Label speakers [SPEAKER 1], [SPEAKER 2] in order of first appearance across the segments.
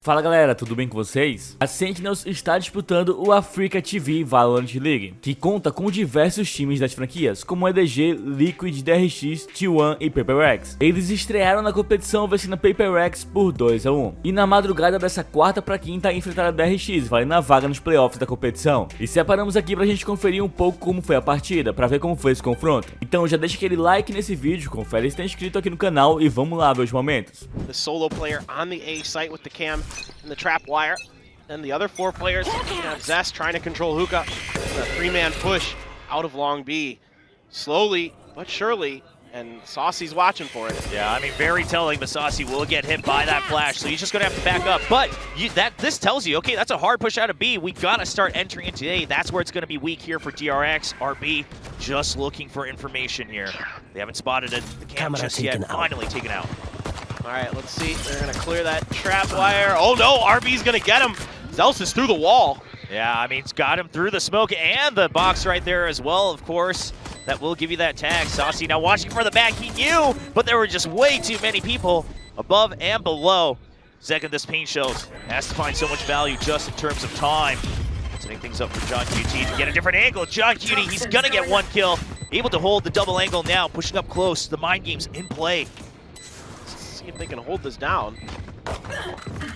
[SPEAKER 1] Fala galera, tudo bem com vocês? A Sentinels está disputando o Africa TV Valorant League, que conta com diversos times das franquias, como EDG, Liquid, DRX, T1 e DRX. Eles estrearam na competição vencendo a DRX por 2-1. E na madrugada dessa quarta para quinta enfrentaram a DRX, valendo a vaga nos playoffs da competição. E separamos aqui pra gente conferir um pouco como foi a partida, pra ver como foi esse confronto. Então já deixa aquele like nesse vídeo, confere se tá inscrito aqui no canal e vamos lá ver os momentos.
[SPEAKER 2] The solo player on the A site with the cam and the trap wire. And the other four players, you have Zest trying to control Hookah. A three-man push out of long B. Slowly but surely, and Saucy's watching for it.
[SPEAKER 3] Yeah, I mean, very telling. Masasi will get hit by that flash, so he's just going to have to back up. But this tells you, okay, that's a hard push out of B. We got to start entering into A. That's where it's going to be weak here for DRX. RB just looking for information here. They haven't spotted it. The camera just yet. Finally taken out.
[SPEAKER 2] All right, let's see. They're going to clear that trap wire. Oh no, RB's going to get him. Zeus is through the wall.
[SPEAKER 3] Yeah, I mean, it's got him through the smoke and the box right there as well, of course. That will give you that tag. Saucy now watching for the back. He knew, but there were just way too many people above and below. Second, this paint shows has to find so much value just in terms of time. Setting things up for John QT to get a different angle. John QT, he's gonna get one kill. Able to hold the double angle now, pushing up close. The mind game's in play.
[SPEAKER 2] Let's see if they can hold this down.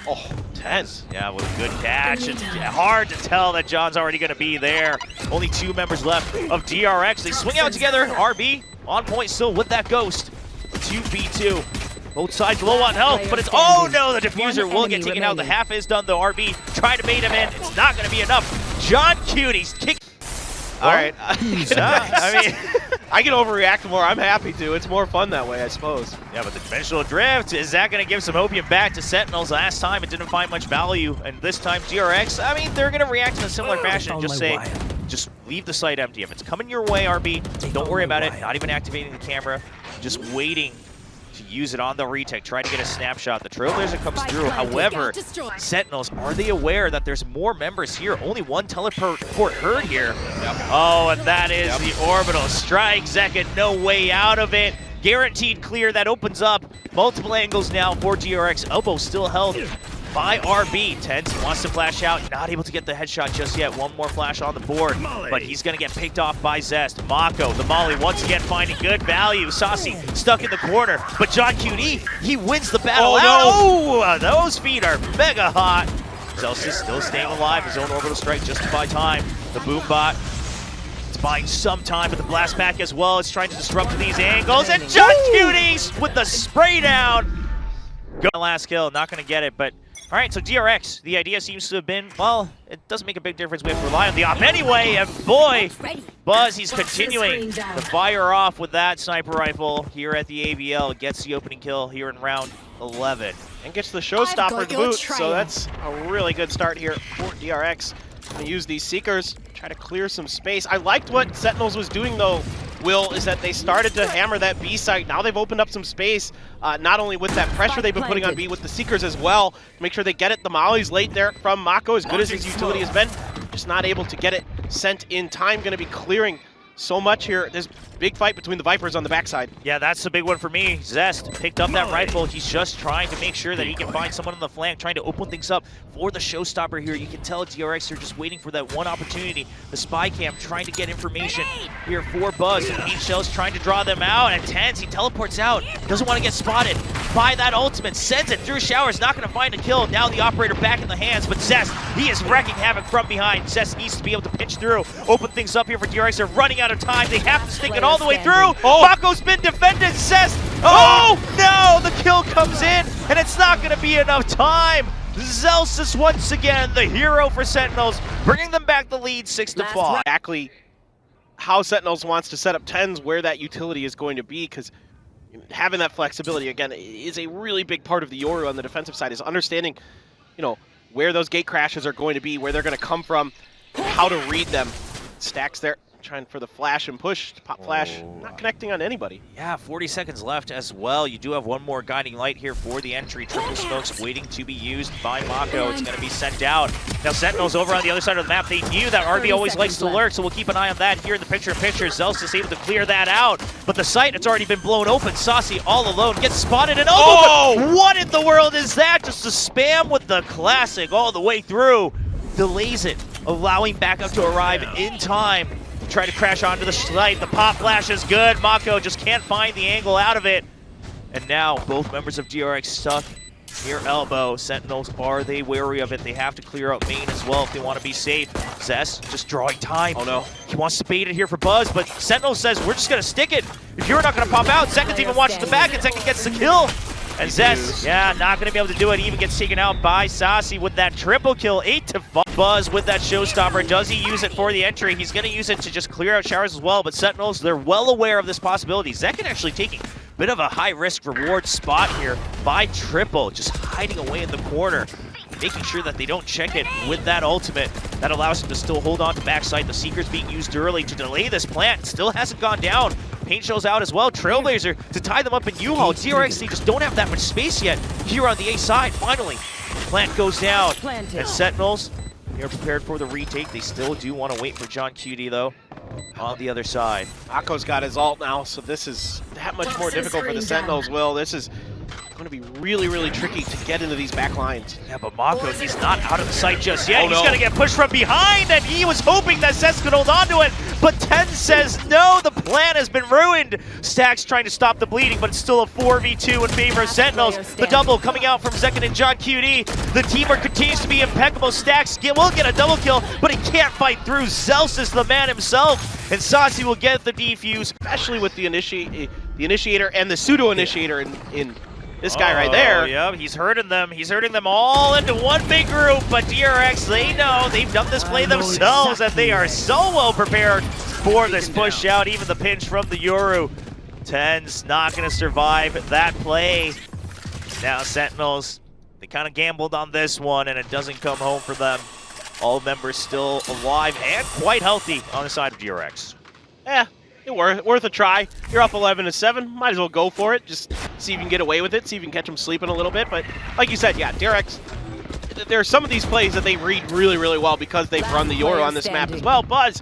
[SPEAKER 2] Oh, tense.
[SPEAKER 3] Yeah, with a good catch. And hard to tell that John's already going to be there. Only two members left of DRX. They swing out together. RB on point still with that ghost. 2v2. Both sides low on health, but it's, oh no, the diffuser will get taken out. The half is done though. RB try to bait him in. It's not going to be enough. John Cutie's kick.
[SPEAKER 2] All right. I mean, I can overreact more. I'm happy to. It's more fun that way, I suppose.
[SPEAKER 3] Yeah, but the dimensional drift, is that going to give some opium back to Sentinels? Last time it didn't find much value, and this time DRX, I mean, they're going to react in a similar fashion and just say, just leave the site empty. If it's coming your way, RB, don't worry about it. Not even activating the camera, just waiting to use it on the retake, try to get a snapshot. The Trailblazer comes through. However, Sentinels, are they aware that there's more members here? Only one teleport heard here. Yep. Oh, and that is the orbital strike. Zeka, no way out of it. Guaranteed clear. That opens up multiple angles now for DRX. Elbow still held by RB. Tense wants to flash out, not able to get the headshot just yet. One more flash on the board, but he's gonna get picked off by Zest. Mako, the molly, once again finding good value. Saucy stuck in the corner, but John QT, he wins the battle out. Oh, those feet are mega hot. Zeus is still staying alive. His own orbital strike just to buy time. The boom bot, it's buying some time, but the blast back as well. It's trying to disrupt these angles, and John QT with the spray down. Go last kill, not gonna get it, but all right, so DRX, the idea seems to have been, well, it doesn't make a big difference. We have to rely on the op anyway, and boy, Buzz, he's continuing to fire off with that sniper rifle here at the ABL. Gets the opening kill here in round 11.
[SPEAKER 2] And gets the showstopper to boot, so that's a really good start here for DRX. Gonna use these Seekers, try to clear some space. I liked what Sentinels was doing though, Will, is that they started to hammer that B site. Now they've opened up some space, not only with that pressure they've been putting on B, with the Seekers as well, to make sure they get it. The Molly's late there from Mako, as good as his utility has been, just not able to get it sent in time. Gonna be clearing so much here. There's a big fight between the Vipers on the backside.
[SPEAKER 3] Yeah, that's the big one for me. Zest picked up that rifle. He's just trying to make sure that he can find someone on the flank, trying to open things up for the showstopper here. You can tell DRX are just waiting for that one opportunity. The spy cam trying to get information here for Buzz. And Paint Shell's trying to draw them out. And Tense, he teleports out. Doesn't want to get spotted by that ultimate. Sends it through showers. Not going to find a kill. Now the operator back in the hands. But Zest, he is wrecking havoc from behind. Zest needs to be able to pinch through. Open things up here for DRX. They're running out of time. They have to stick it all the way through. Oh, Mako's been defended. Zest. Oh no, the kill comes in, and it's not going to be enough time. Zeus is once again the hero for Sentinels, bringing them back the lead 6-5.
[SPEAKER 2] Exactly how Sentinels wants to set up tens, where that utility is going to be, because having that flexibility again is a really big part of the Yoru on the defensive side. Is understanding, you know, where those gate crashes are going to be, where they're going to come from, how to read them. Stacks there. trying for the flash and push. Pop flash, not connecting on anybody.
[SPEAKER 3] Yeah, 40 seconds left as well. You do have one more guiding light here for the entry. Triple smokes waiting to be used by Mako. It's going to be sent out. Now Sentinels over on the other side of the map. They knew that RB always likes to lurk, so we'll keep an eye on that here in the picture-in-picture. Zeus is able to clear that out, but the site, it's already been blown open. Saucy all alone gets spotted and oh! What in the world is that? Just a spam with the classic all the way through. Delays it, allowing backup to arrive in time. Try to crash onto the site. The pop flash is good. Mako just can't find the angle out of it. And now both members of DRX stuck near elbow. Sentinels, are they wary of it? They have to clear out main as well if they want to be safe. Zess just drawing time.
[SPEAKER 2] Oh no.
[SPEAKER 3] He wants to bait it here for Buzz, but Sentinel says, we're just going to stick it. If you're not going to pop out, Second's even watching the back, and Second gets the kill. And Zess, yeah, not going to be able to do it. Even gets taken out by Saucy with that triple kill, 8-5. Buzz with that showstopper. Does he use it for the entry? He's going to use it to just clear out showers as well, but Sentinels, they're well aware of this possibility. Zekin actually taking a bit of a high-risk reward spot here by Triple, just hiding away in the corner, making sure that they don't check it with that ultimate. That allows him to still hold on to backside. The Seeker's being used early to delay this plant. Still hasn't gone down. Paint shows out as well. Trailblazer to tie them up in U-Haul. DRX, they just don't have that much space yet here on the A side. Finally, plant goes down. And Sentinels, they're prepared for the retake. They still do want to wait for John Cutie, though, on the other side.
[SPEAKER 2] Mako's got his ult now, so this is that much more difficult for the Sentinels, Will. This is going to be really, really tricky to get into these back lines.
[SPEAKER 3] Yeah, but Mako, he's not out of the sight just yet. He's going to get pushed from behind, and he was hoping that Zess could hold on to it, but Ten says no, the plan has been ruined. Stax trying to stop the bleeding, but it's still a 4v2 in favor of Sentinels. The double coming out from Zekin and John QD. The teamwork continues to be impeccable. Stax will get a double kill, but he can't fight through. Zeus is the man himself, and Saucy will get the defuse.
[SPEAKER 2] Especially with the initiator and the pseudo-initiator in this guy right there.
[SPEAKER 3] Yeah, he's hurting them. He's hurting them all into one big group, but DRX, they know they've done this play themselves, and they are so well prepared for this push out. Even the pinch from the Yoru. Ten's not going to survive that play. Now Sentinels, they kind of gambled on this one, and it doesn't come home for them. All members still alive and quite healthy on the side of DRX.
[SPEAKER 2] Yeah. Worth a try. You're up 11-7. Might as well go for it. Just see if you can get away with it. See if you can catch them sleeping a little bit. But like you said, yeah, DRX, there are some of these plays that they read really, really well because they've run the Yoru on this map as well. Buzz,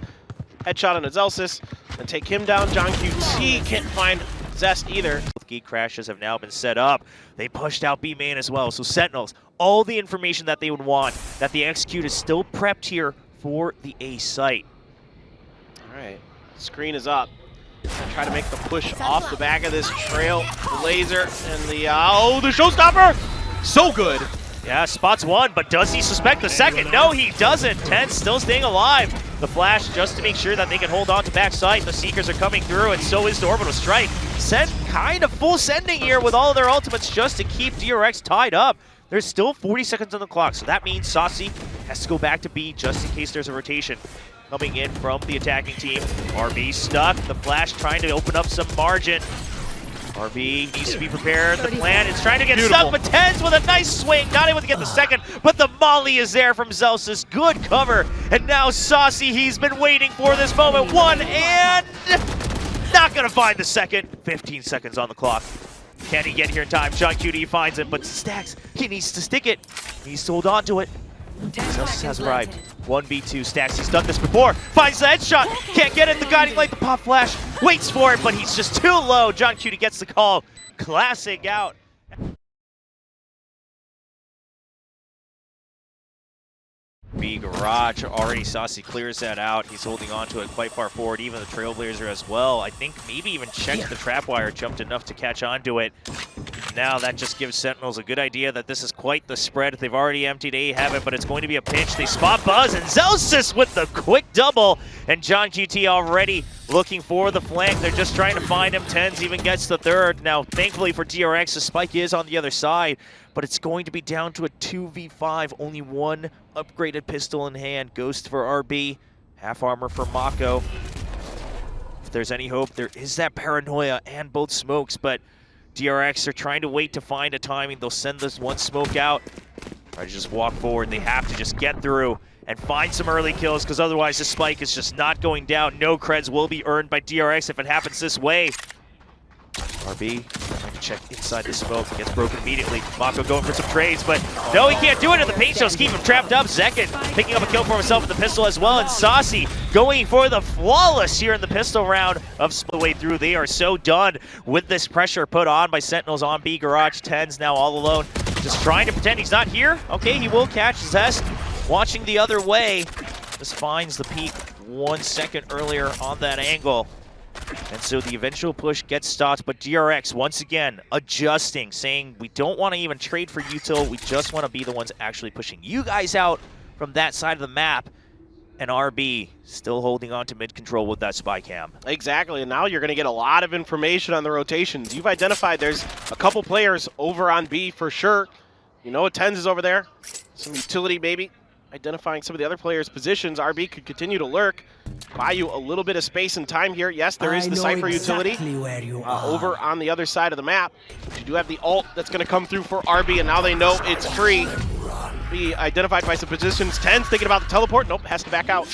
[SPEAKER 2] headshot on Azelsis, and take him down. John QT can't find Zest either.
[SPEAKER 3] Gate crashes have now been set up. They pushed out B main as well. So Sentinels, all the information that they would want, that the execute is still prepped here for the A site.
[SPEAKER 2] All right, screen is up. Try to make the push off the back of this trail. The laser and the showstopper! So good.
[SPEAKER 3] Yeah, spots one, but does he suspect the second? No, he doesn't. Ten still staying alive. The flash just to make sure that they can hold on to backside. The Seekers are coming through, and so is the orbital strike. Sent kind of full sending here with all of their ultimates just to keep DRX tied up. There's still 40 seconds on the clock, so that means Saucy has to go back to B just in case there's a rotation. Coming in from the attacking team. RB stuck. The flash trying to open up some margin. RB needs to be prepared. The plan is trying to get stuck, but Tens with a nice swing. Not able to get the second, but the molly is there from Zelsis. Good cover. And now Saucy, he's been waiting for this moment. One and not going to find the second. 15 seconds on the clock. Can he get here in time? John QD finds it, but Stax, he needs to stick it. He needs to hold on to it. Zelsis has arrived. 1v2 Stax, he's done this before. Finds the headshot, can't get it. The guiding light, the pop flash, waits for it, but he's just too low. John Cutie gets the call. Classic out. B garage, already Saucy clears that out. He's holding on to it quite far forward, even the Trailblazer as well. I think maybe even checked the trap wire, jumped enough to catch onto it. Now that just gives Sentinels a good idea that this is quite the spread. They've already emptied A heaven, but it's going to be a pinch. They spot Buzz, and Zelsis with the quick double. And John QT already looking for the flank. They're just trying to find him. Tens even gets the third. Now, thankfully for DRX, the spike is on the other side, but it's going to be down to a 2v5. Only one upgraded pistol in hand. Ghost for RB, half armor for Mako. If there's any hope, there is that paranoia and both smokes, but DRX are trying to wait to find a timing. They'll send this one smoke out. Try to just walk forward. They have to just get through and find some early kills, because otherwise the spike is just not going down. No creds will be earned by DRX if it happens this way. RB trying to check inside the smoke, gets broken immediately. Mako going for some trades, but no, he can't do it, and the paint shells keep him trapped up. Zekin picking up a kill for himself with the pistol as well, and Saucy going for the flawless here in the pistol round of split way through. They are so done with this pressure put on by Sentinels on B Garage. Tens now all alone, just trying to pretend he's not here. Okay, he will catch Zest, watching the other way. Just finds the peak 1 second earlier on that angle. And so the eventual push gets stopped, but DRX once again adjusting, saying we don't want to even trade for util, we just want to be the ones actually pushing you guys out from that side of the map. And RB still holding on to mid control with that spy cam.
[SPEAKER 2] Exactly, and now you're going to get a lot of information on the rotations. You've identified there's a couple players over on B for sure. You know, Tens is over there, some utility maybe. Identifying some of the other players' positions. RB could continue to lurk, buy you a little bit of space and time here. Yes, there is the Cypher utility over on the other side of the map. But you do have the ult that's going to come through for RB, and now they know it's free. Be identified by some positions. Tens thinking about the teleport. Nope, has to back out.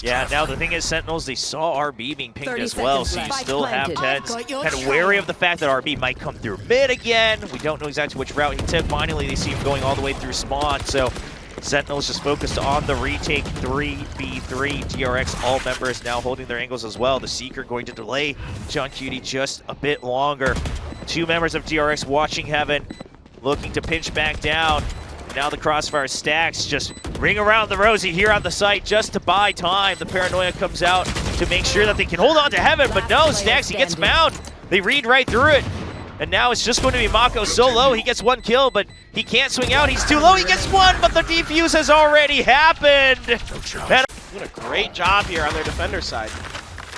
[SPEAKER 3] Yeah, now the thing is, Sentinels, they saw RB being pinged as well, so you still have Tens kind of wary of the fact that RB might come through mid again. We don't know exactly which route he took. Finally, they see him going all the way through spawn, so Sentinels just focused on the retake. 3v3. DRX, all members now holding their angles as well. The Seeker going to delay John Cutie just a bit longer. 2 members of DRX watching heaven, looking to pinch back down. And now the crossfire stacks just ring around the rosy here on the site just to buy time. The paranoia comes out to make sure that they can hold on to heaven, but no, Stacks, he gets found. They read right through it. And now it's just going to be Mako solo. He gets 1 kill, but he can't swing out. He's too low. He gets 1, but the defuse has already happened.
[SPEAKER 2] Doing a great job here on their defender side.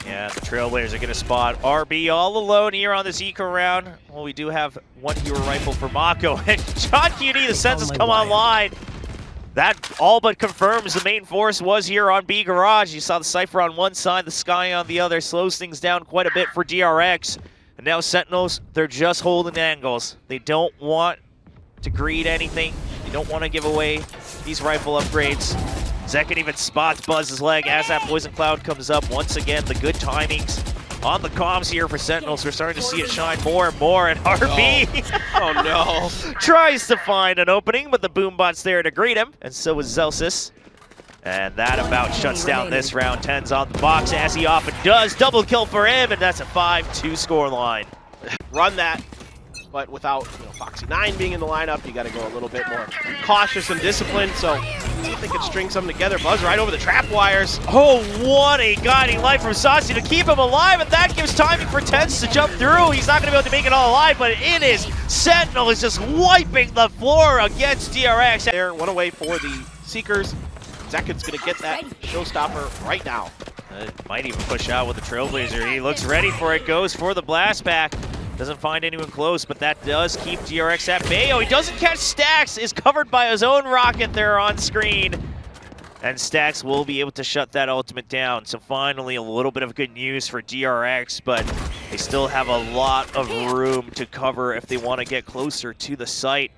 [SPEAKER 3] Yeah, the Trailblazers are going to spot RB all alone here on this eco round. Well, we do have 1 hero rifle for Mako. And John Cutie, the senses come online. That all but confirms the main force was here on B Garage. You saw the Cypher on one side, the Sky on the other. Slows things down quite a bit for DRX. And now Sentinels, they're just holding angles. They don't want to greed anything. They don't want to give away these rifle upgrades. Zekin even spots Buzz's leg as that Poison Cloud comes up. Once again, the good timings on the comms here for Sentinels. We're starting to see it shine more and more, and RB
[SPEAKER 2] Oh no.
[SPEAKER 3] tries to find an opening, but the Boombot's there to greet him, and so is Zelsis. And that about shuts down this round. Tens on the box, as he often does. Double kill for him, and that's a 5-2 score line.
[SPEAKER 2] Run that, but without Foxy 9 being in the lineup, you got to go a little bit more cautious and disciplined. So see if they can string something together. Buzz right over the trap wires.
[SPEAKER 3] Oh, what a guiding light from Saucy to keep him alive, and that gives timing for Tens to jump through. He's not going to be able to make it all alive, but it is Sentinel is just wiping the floor against DRX.
[SPEAKER 2] There, 1 away for the Seekers. Zekin's going to get that showstopper right now.
[SPEAKER 3] Might even push out with the Trailblazer. He looks ready for it, goes for the blast back. Doesn't find anyone close, but that does keep DRX at bay. Oh, he doesn't catch Stacks, is covered by his own rocket there on screen. And Stacks will be able to shut that ultimate down. So finally, a little bit of good news for DRX, but they still have a lot of room to cover if they want to get closer to the site.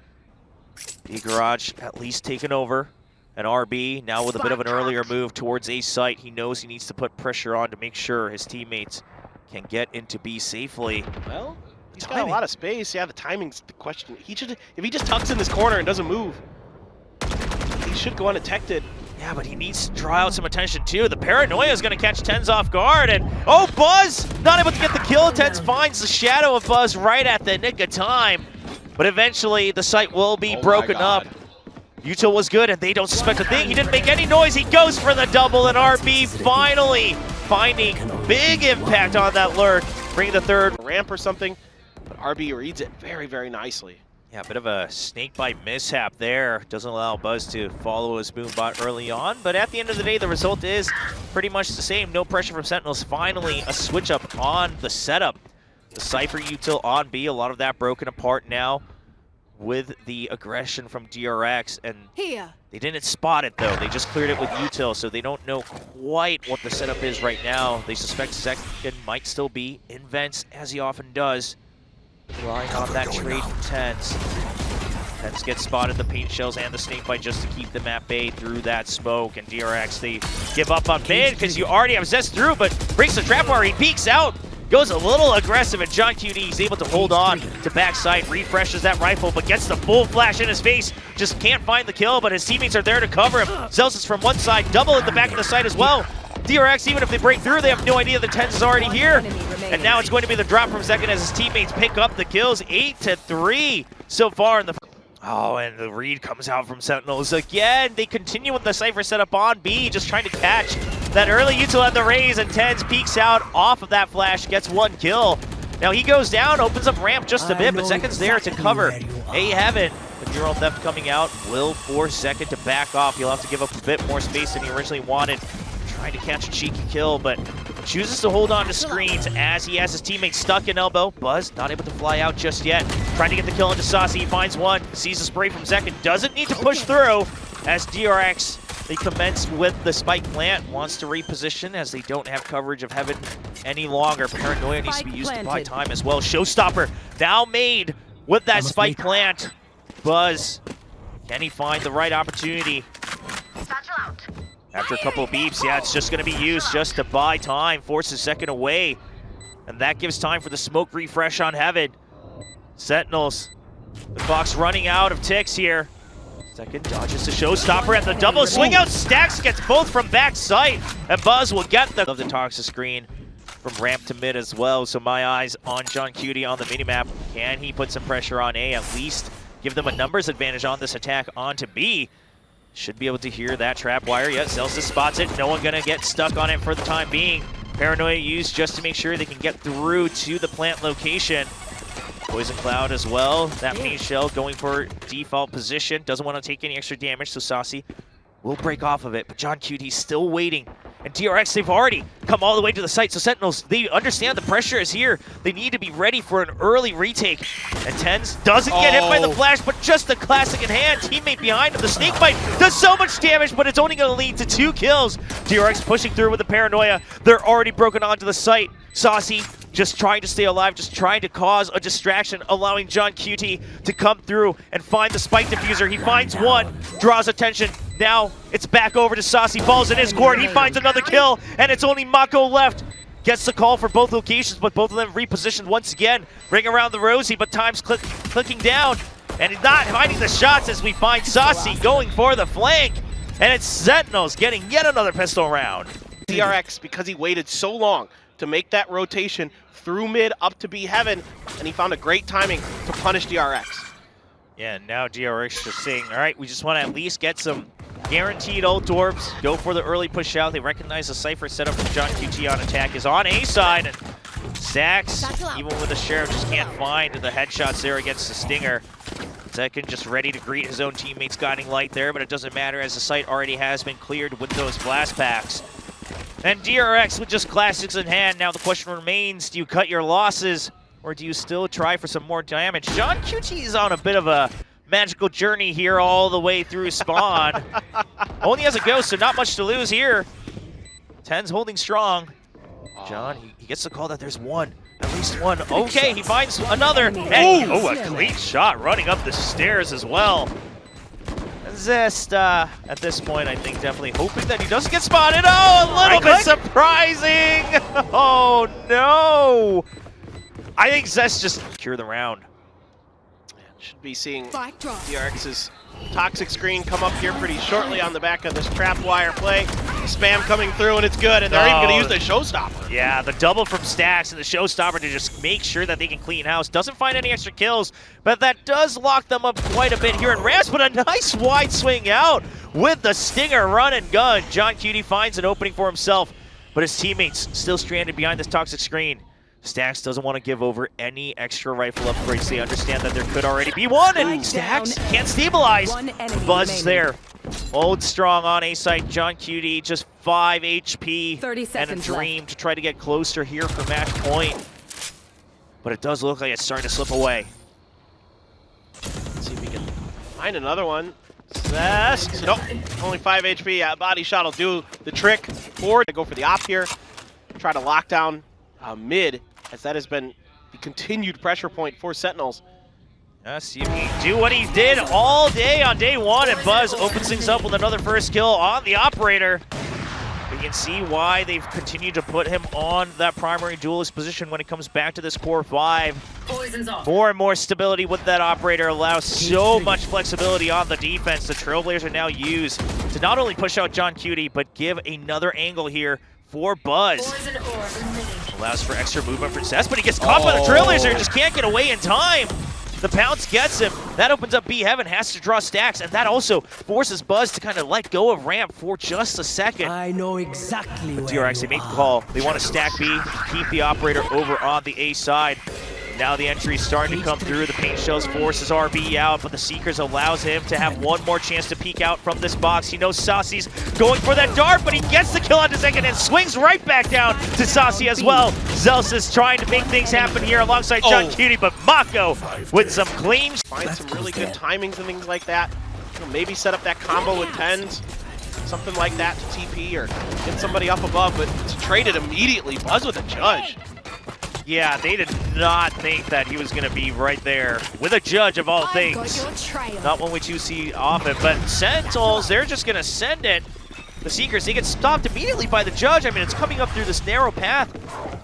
[SPEAKER 3] B Garage at least taken over. And RB now with a bit of an earlier move towards A site. He knows he needs to put pressure on to make sure his teammates can get into B safely.
[SPEAKER 2] Well, he's got a lot of space. Yeah, the timing's the question. If he just tucks in this corner and doesn't move, he should go undetected.
[SPEAKER 3] Yeah, but he needs to draw out some attention too. The paranoia is going to catch Tens off guard, and oh, Buzz not able to get the kill. Tens finds the shadow of Buzz right at the nick of time, but eventually the site will be broken up. Util was good, and they don't suspect a thing. He didn't make any noise. He goes for the double, and RB finally finding big impact on that lurk, bringing the third
[SPEAKER 2] ramp or something. But RB reads it very, very nicely.
[SPEAKER 3] Yeah, a bit of a snake bite mishap there. Doesn't allow Buzz to follow his Boombot early on, but at the end of the day, the result is pretty much the same. No pressure from Sentinels. Finally, a switch up on the setup. The Cypher Util on B, a lot of that broken apart now with the aggression from DRX, and they didn't spot it though. They just cleared it with Util, so they don't know quite what the setup is right now. They suspect Zekin might still be in vents, as he often does, relying on that trade from Tens. Tens get spotted, the paint shells and the snake bite just to keep them at bay through that smoke. And DRX, they give up on mid because you already have Zest through, but breaks the trap wire. He peeks out, goes a little aggressive, and John QD is able to hold on to backside, refreshes that rifle, but gets the full flash in his face. Just can't find the kill, but his teammates are there to cover him. Zelsis from one side, double at the back of the site as well. DRX, even if they break through, they have no idea the Tens is already here. And now it's going to be the drop from second as his teammates pick up the kills. 8-3 so far in the... Oh, and the read comes out from Sentinels again. They continue with the Cypher setup on B, just trying to catch that early util at the Raze, and Tens peeks out off of that flash, gets one kill. Now he goes down, opens up ramp just a bit, but Second's there to cover. A Heaven, the Neural Theft coming out, will force Second to back off. He'll have to give up a bit more space than he originally wanted. Trying to catch a cheeky kill, but chooses to hold on to screens as he has his teammates stuck in elbow. Buzz not able to fly out just yet. Trying to get the kill into Saucy. He finds one, sees a spray from Second, doesn't need to push through as DRX, they commence with the spike plant, wants to reposition as they don't have coverage of Heaven any longer. Paranoia needs to be used to buy time as well. Showstopper now made with that spike plant. Buzz, can he find the right opportunity? After a couple of beeps, yeah, it's just going to be used just to buy time, forces Second away. And that gives time for the smoke refresh on Heaven. Sentinels, the clock's running out of ticks here. Second dodges the Showstopper at the double swing out. Stacks gets both from backside. And Buzz will get the toxic screen from ramp to mid as well. So my eyes on John Cutie on the minimap. Can he put some pressure on A, at least give them a numbers advantage on this attack onto B? Should be able to hear that trap wire. Yeah, Zelsis spots it. No one gonna get stuck on it for the time being. Paranoia used just to make sure they can get through to the plant location. Poison Cloud as well. That main shell going for default position. Doesn't want to take any extra damage, so Saucy will break off of it. But John Cutie's still waiting. And DRX, they've already come all the way to the site. So Sentinels, they understand the pressure is here. They need to be ready for an early retake. And Tens doesn't get hit by the flash, but just the classic in hand. Teammate behind him, the snake bite does so much damage, but it's only going to lead to 2 kills. DRX pushing through with the Paranoia. They're already broken onto the site. Saucy just trying to stay alive, just trying to cause a distraction, allowing John Cutie to come through and find the spike diffuser. He finds one, draws attention. Now it's back over to Saucy, falls in his court. He finds another kill, and it's only Mako left. Gets the call for both locations, but both of them repositioned once again. Ring around the Rosie, but time's clicking down. And he's not finding the shots as we find Saucy going for the flank. And it's Sentinels getting yet another pistol round.
[SPEAKER 2] DRX, because he waited so long to make that rotation through mid up to B Heaven, and he found a great timing to punish DRX.
[SPEAKER 3] Yeah, now DRX just saying, all right, we just want to at least get some guaranteed ult orbs, go for the early push out. They recognize the Cypher setup from John QT on attack is on A side, and Stacks, even with the Sheriff, just can't find the headshots there against the Stinger. Second just ready to greet his own teammates guiding light there, but it doesn't matter as the site already has been cleared with those blast packs. And DRX with just classics in hand. Now the question remains, do you cut your losses or do you still try for some more damage? John QT is on a bit of a magical journey here all the way through spawn. Only has a ghost, so not much to lose here. Tens holding strong. John, he gets the call that there's one. At least one. Okay, he finds another. And, a clean shot running up the stairs as well. Zest, at this point, I think definitely hoping that he doesn't get spotted. Oh, a little bit surprising. Oh, no. I think Zest just secure the round.
[SPEAKER 2] Should be seeing DRX's toxic screen come up here pretty shortly on the back of this trap wire play. Spam coming through, and it's good, and they're even going to use the Showstopper.
[SPEAKER 3] Yeah, the double from Stacks and the Showstopper to just make sure that they can clean house. Doesn't find any extra kills, but that does lock them up quite a bit here in ramps, but a nice wide swing out with the Stinger run and gun. John Cutie finds an opening for himself, but his teammates still stranded behind this toxic screen. Stacks doesn't want to give over any extra rifle upgrades. They understand that there could already be one, and Stacks can't stabilize. Buzz is there. Hold strong on A site. John Cutie, just 5 HP and a dream to try to get closer here for match point. But it does look like it's starting to slip away.
[SPEAKER 2] Let's see if we can find another one. Zest. Nope, only 5 HP. Body shot will do the trick. Forward to go for the op here. Try to lock down mid, as that has been the continued pressure point for Sentinels.
[SPEAKER 3] See if he can do what he did all day on day one, and Buzz opens things up with another first kill on the operator. We can see why they've continued to put him on that primary duelist position when it comes back to this core 5. More and more stability with that operator allows so much flexibility on the defense. The Trailblazer now used to not only push out John Cutie, but give another angle here for Buzz. Allows for extra movement for Zest, but he gets caught by the Trailblazer and just can't get away in time. The pounce gets him. That opens up B Heaven, has to draw stacks, and that also forces Buzz to kind of let go of ramp for just a second.
[SPEAKER 4] I know exactly where
[SPEAKER 3] DRX, they make the call. They want to stack B, keep the operator over on the A side. Now the entry is starting to come through. The paint shells forces RB out, but the Seekers allows him to have one more chance to peek out from this box. He knows Saucy's going for that dart, but he gets the kill on the second and swings right back down to Saucy as well. Zels is trying to make things happen here alongside John Cutie, but Mako with some clean.
[SPEAKER 2] Find some really good timings and things like that. You know, maybe set up that combo with tens, something like that to TP or get somebody up above, but to trade it immediately. Buzz with a judge.
[SPEAKER 3] Yeah, they did not think that he was going to be right there with a judge of all things. Not one we do see often, but Sentinels, they're just going to send it. The Seekers, they get stopped immediately by the judge. I mean, it's coming up through this narrow path.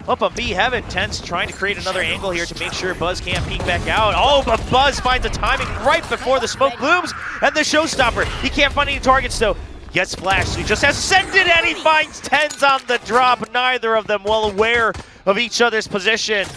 [SPEAKER 3] Up on B Heaven, Tense trying to create another angle here to make sure Buzz can't peek back out. Oh, but Buzz finds the timing right before the smoke blooms, and the showstopper. He can't find any targets, though. Gets flashed, he just has sent it, and he finds Tens on the drop. Neither of them well aware of each other's position.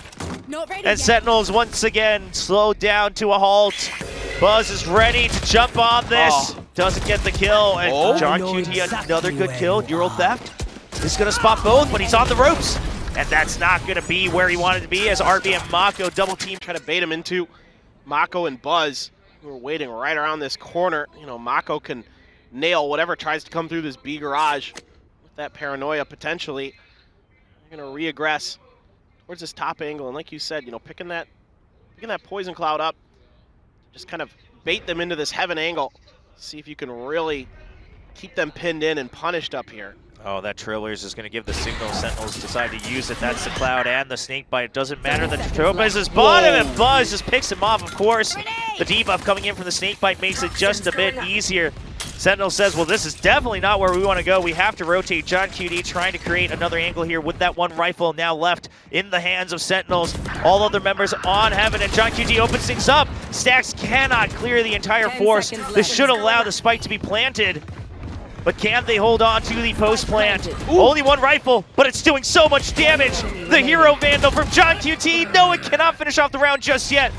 [SPEAKER 3] And Sentinels once again slowed down to a halt. Buzz is ready to jump on this. Doesn't get the kill, and John QT another good kill. Euro theft. He's gonna spot both, but he's on the ropes. And that's not gonna be where he wanted to be as RB and Mako double team.
[SPEAKER 2] Try to bait him into Mako and Buzz, who are waiting right around this corner. You know, Mako can nail whatever tries to come through this B garage with that paranoia potentially. They're gonna reaggress towards this top angle, and like you said, you know, picking that poison cloud up, just kind of bait them into this heaven angle. See if you can really keep them pinned in and punished up here.
[SPEAKER 3] Oh, that Trailers is going to give the signal. Sentinels decide to use it. That's the cloud and the snake bite. It doesn't matter. The Tropez is bottom, and Buzz just picks him off, of course. The debuff coming in from the snake bite makes it just a bit easier. Sentinel says, well, this is definitely not where we want to go. We have to rotate. John QD trying to create another angle here with that one rifle now left in the hands of Sentinels. All other members on Heaven, and John QD opens things up. Stacks cannot clear the entire force. This should allow the spike to be planted. But can they hold on to the post plant? Only one rifle, but it's doing so much damage. The Hero Vandal from John QT. No, it cannot finish off the round just yet.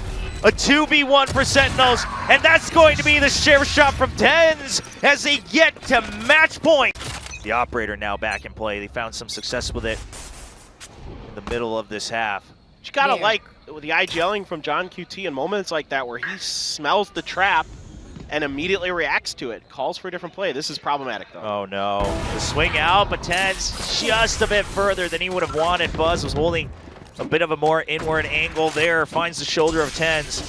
[SPEAKER 3] A 2v1 for Sentinels, and that's going to be the share shot from Tens as they get to match point. The operator now back in play. They found some success with it in the middle of this half.
[SPEAKER 2] You gotta like the IGLing from John QT in moments like that where he smells the trap and immediately reacts to it. Calls for a different play. This is problematic, though.
[SPEAKER 3] Oh, no. The swing out, but Tens just a bit further than he would have wanted. Buzz was holding a bit of a more inward angle there. Finds the shoulder of Tens.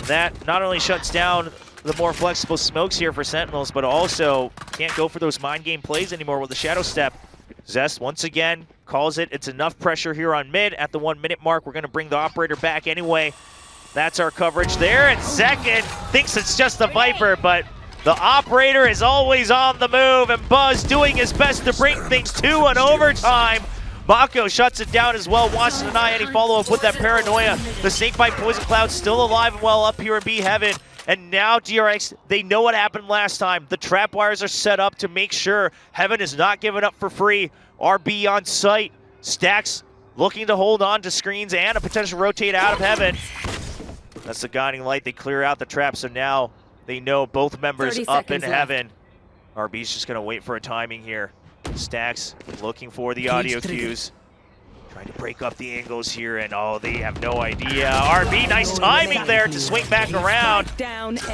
[SPEAKER 3] That not only shuts down the more flexible smokes here for Sentinels, but also can't go for those mind game plays anymore with the Shadow Step. Zest, once again, calls it. It's enough pressure here on mid. At the 1 minute mark, we're going to bring the operator back anyway. That's our coverage there, and second thinks it's just the Viper, but the operator is always on the move, and Buzz doing his best to bring things to an overtime. Mako shuts it down as well, wants to deny any follow-up with that paranoia. The Snakebite Poison Cloud still alive and well up here in B Heaven, and now DRX, they know what happened last time. The trap wires are set up to make sure Heaven is not given up for free. RB on site, Stacks looking to hold on to screens and a potential rotate out of Heaven. That's the guiding light. They clear out the trap, so now they know both members up in Heaven. RB's just going to wait for a timing here. Stacks looking for the audio cues. Trying to break up the angles here, and oh, they have no idea. RB, nice timing there to swing back around.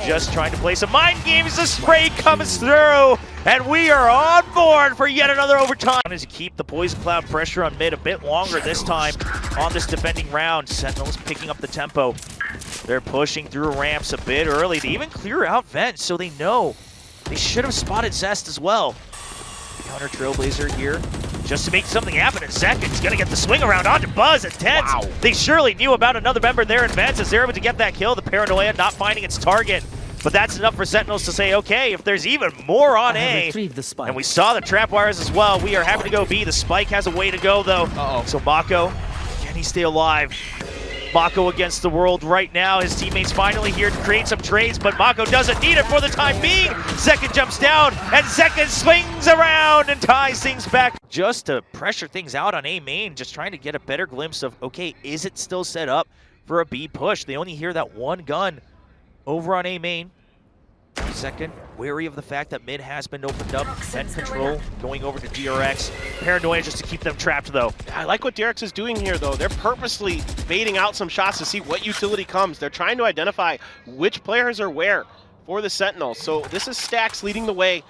[SPEAKER 3] Just trying to play some mind games. The spray comes through, and we are on board for yet another overtime. As you keep the Poison Cloud pressure on mid a bit longer this time on this defending round. Sentinels picking up the tempo. They're pushing through ramps a bit early. They even clear out vents, so they know. They should have spotted Zest as well. Counter Trailblazer here. just to make something happen in seconds. Gonna get the swing around onto Buzz and Tens. Wow. They surely knew about another member there in Vents as they're able to get that kill. The Paranoia not finding its target. But that's enough for Sentinels to say, okay, if there's even more on A, and we saw the trap wires as well, we are happy to go B. The spike has a way to go, though. So Mako, can he stay alive? Mako against the world right now. His teammates finally here to create some trades, but Mako doesn't need it for the time being. Zekken jumps down, and Zekken swings around and ties things back. Just to pressure things out on A main, just trying to get a better glimpse of, okay, is it still set up for a B push? They only hear that one gun over on A main. Second, wary of the fact that mid has been opened up. Vent control going over to DRX. Paranoia just to keep them trapped, though.
[SPEAKER 2] I like what DRX is doing here, though. They're purposely baiting out some shots to see what utility comes. They're trying to identify which players are where for the Sentinels. So this is Stax leading the way,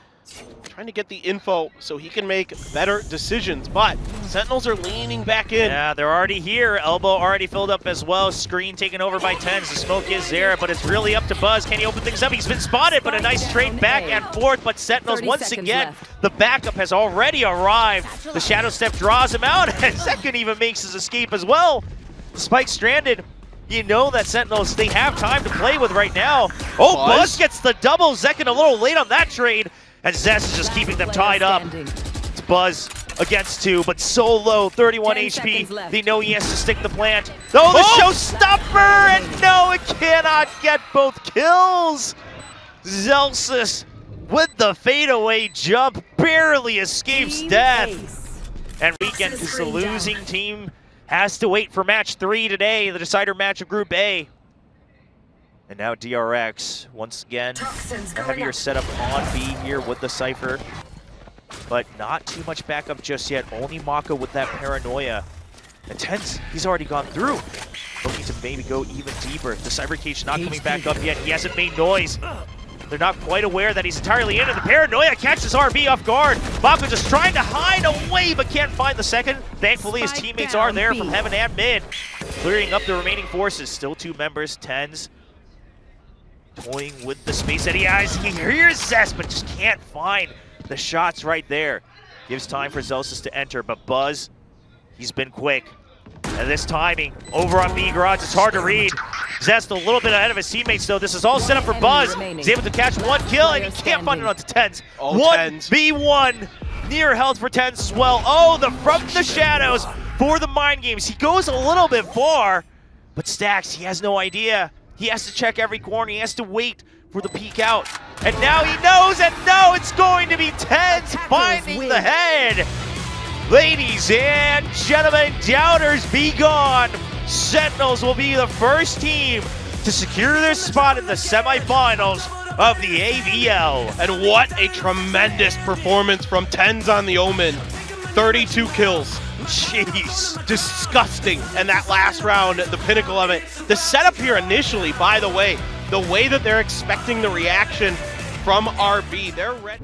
[SPEAKER 2] trying to get the info so he can make better decisions. But Sentinels are leaning back in.
[SPEAKER 3] Yeah, they're already here. Elbow already filled up as well. Screen taken over by Tens. The smoke is there, but it's really up to Buzz. Can he open things up? He's been spotted, but a nice trade back and forth. But Sentinels, once again, the backup has already arrived. The Shadow Step draws him out, and Zekken even makes his escape as well. Spike stranded. You know that Sentinels, they have time to play with right now. Oh, Buzz gets the double. Zekken a little late on that trade. And Zest is just keeping them tied up. It's Buzz against two, but so low, 31 HP. They know he has to stick the plant. Oh, the showstopper! And no, it cannot get both kills. Zelsis with the fadeaway jump barely escapes death. And Weekend is the losing team. Has to wait for match 3 today, the decider match of Group A. And now DRX, once again, a heavier setup on B here with the Cypher. But not too much backup just yet, only Mako with that Paranoia. And Tens, he's already gone through. Looking to maybe go even deeper. The Cyber Cage not coming back up yet, he hasn't made noise. They're not quite aware that he's entirely in, and the Paranoia catches RB off guard. Mako just trying to hide away, but can't find the second. Thankfully, his teammates are there from heaven and mid. Clearing up the remaining forces, still 2 members, Tens. Toying with the space that he has. He hears Zest, but just can't find the shots right there. Gives time for Zelsis to enter, but Buzz, he's been quick. And this timing over on B Garage, it's hard to read. Zest a little bit ahead of his teammates, though. This is all set up for Buzz. He's able to catch 1 kill, and he can't find it onto Tens. 1v1. Near health for Tens as well. Oh, the from the shadows for the mind games. He goes a little bit far, but Stax, he has no idea. He has to check every corner. He has to wait for the peek out. And now he knows, and no, it's going to be Tens finding the head. Ladies and gentlemen, doubters be gone. Sentinels will be the first team to secure their spot in the semifinals of the AVL.
[SPEAKER 2] And what a tremendous performance from Tens on the Omen. 32 kills.
[SPEAKER 3] Jeez.
[SPEAKER 2] Disgusting. And that last round, the pinnacle of it. The setup here initially, by the way that they're expecting the reaction from RB, they're ready.